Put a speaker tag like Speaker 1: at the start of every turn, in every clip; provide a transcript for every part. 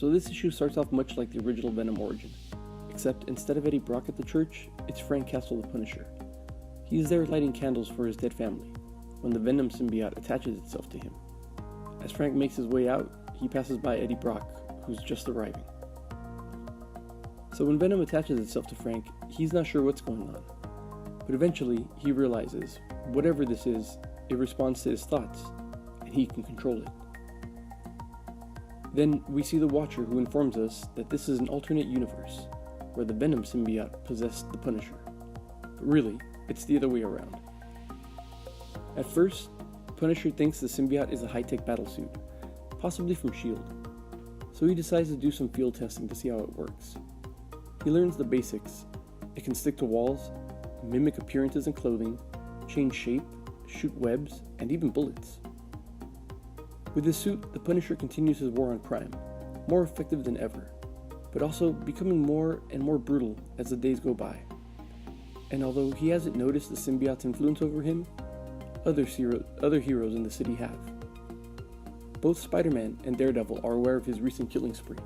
Speaker 1: So this issue starts off much like the original Venom origin, except instead of Eddie Brock at the church, it's Frank Castle the Punisher. He is there lighting candles for his dead family, when the Venom symbiote attaches itself to him. As Frank makes his way out, he passes by Eddie Brock, who's just arriving. So when Venom attaches itself to Frank, he's not sure what's going on. But eventually, he realizes, whatever this is, it responds to his thoughts, and he can control it. Then we see the Watcher, who informs us that this is an alternate universe, where the Venom symbiote possessed the Punisher. But really, it's the other way around. At first, Punisher thinks the symbiote is a high-tech battlesuit, possibly from S.H.I.E.L.D., so he decides to do some field testing to see how it works. He learns the basics. It can stick to walls, mimic appearances and clothing, change shape, shoot webs, and even bullets. With his suit, the Punisher continues his war on crime, more effective than ever, but also becoming more and more brutal as the days go by. And although he hasn't noticed the symbiote's influence over him, other heroes in the city have. Both Spider-Man and Daredevil are aware of his recent killing spree,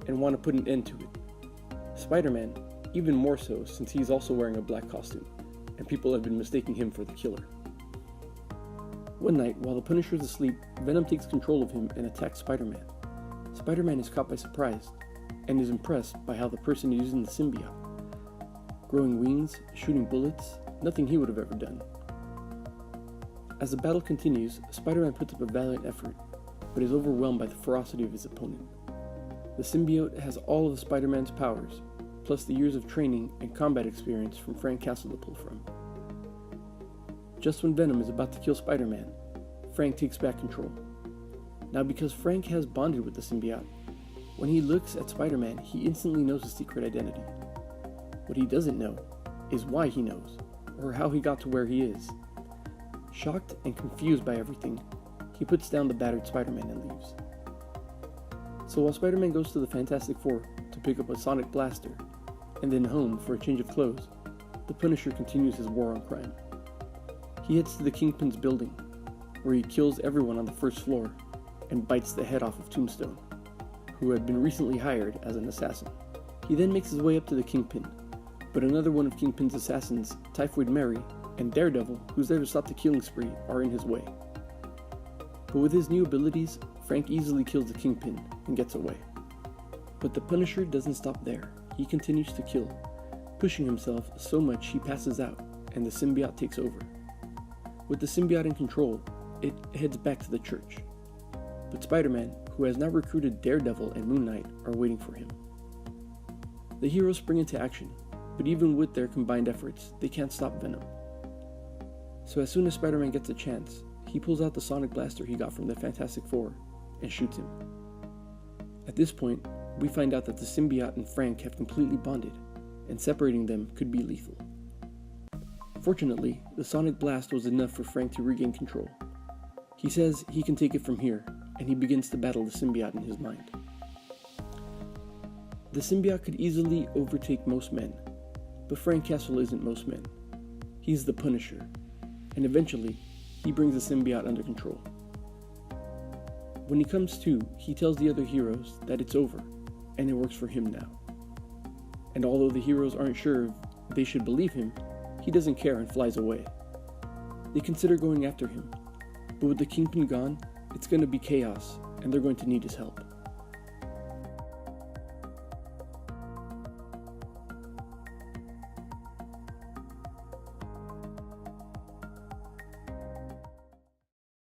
Speaker 1: and want to put an end to it. Spider-Man, even more so since he's also wearing a black costume, and people have been mistaking him for the killer. One night, while the Punisher is asleep, Venom takes control of him and attacks Spider-Man. Spider-Man is caught by surprise, and is impressed by how the person is using the symbiote. Growing wings, shooting bullets, nothing he would have ever done. As the battle continues, Spider-Man puts up a valiant effort, but is overwhelmed by the ferocity of his opponent. The symbiote has all of Spider-Man's powers, plus the years of training and combat experience from Frank Castle to pull from. Just when Venom is about to kill Spider-Man, Frank takes back control. Now because Frank has bonded with the symbiote, when he looks at Spider-Man, he instantly knows his secret identity. What he doesn't know is why he knows, or how he got to where he is. Shocked and confused by everything, he puts down the battered Spider-Man and leaves. So while Spider-Man goes to the Fantastic Four to pick up a sonic blaster, and then home for a change of clothes, the Punisher continues his war on crime. He heads to the Kingpin's building, where he kills everyone on the first floor, and bites the head off of Tombstone, who had been recently hired as an assassin. He then makes his way up to the Kingpin, but another one of Kingpin's assassins, Typhoid Mary, and Daredevil, who's there to stop the killing spree, are in his way. But with his new abilities, Frank easily kills the Kingpin and gets away. But the Punisher doesn't stop there. He continues to kill, pushing himself so much he passes out, and the symbiote takes over. With the symbiote in control, it heads back to the church. But Spider-Man, who has now recruited Daredevil and Moon Knight, are waiting for him. The heroes spring into action, but even with their combined efforts, they can't stop Venom. So as soon as Spider-Man gets a chance, he pulls out the sonic blaster he got from the Fantastic Four and shoots him. At this point, we find out that the symbiote and Frank have completely bonded, and separating them could be lethal. Fortunately, the sonic blast was enough for Frank to regain control. He says he can take it from here, and he begins to battle the symbiote in his mind. The symbiote could easily overtake most men, but Frank Castle isn't most men. He's the Punisher, and eventually, he brings the symbiote under control. When he comes to, he tells the other heroes that it's over, and it works for him now. And although the heroes aren't sure if they should believe him, he doesn't care and flies away. They consider going after him, but with the Kingpin gone, it's going to be chaos, and they're going to need his help.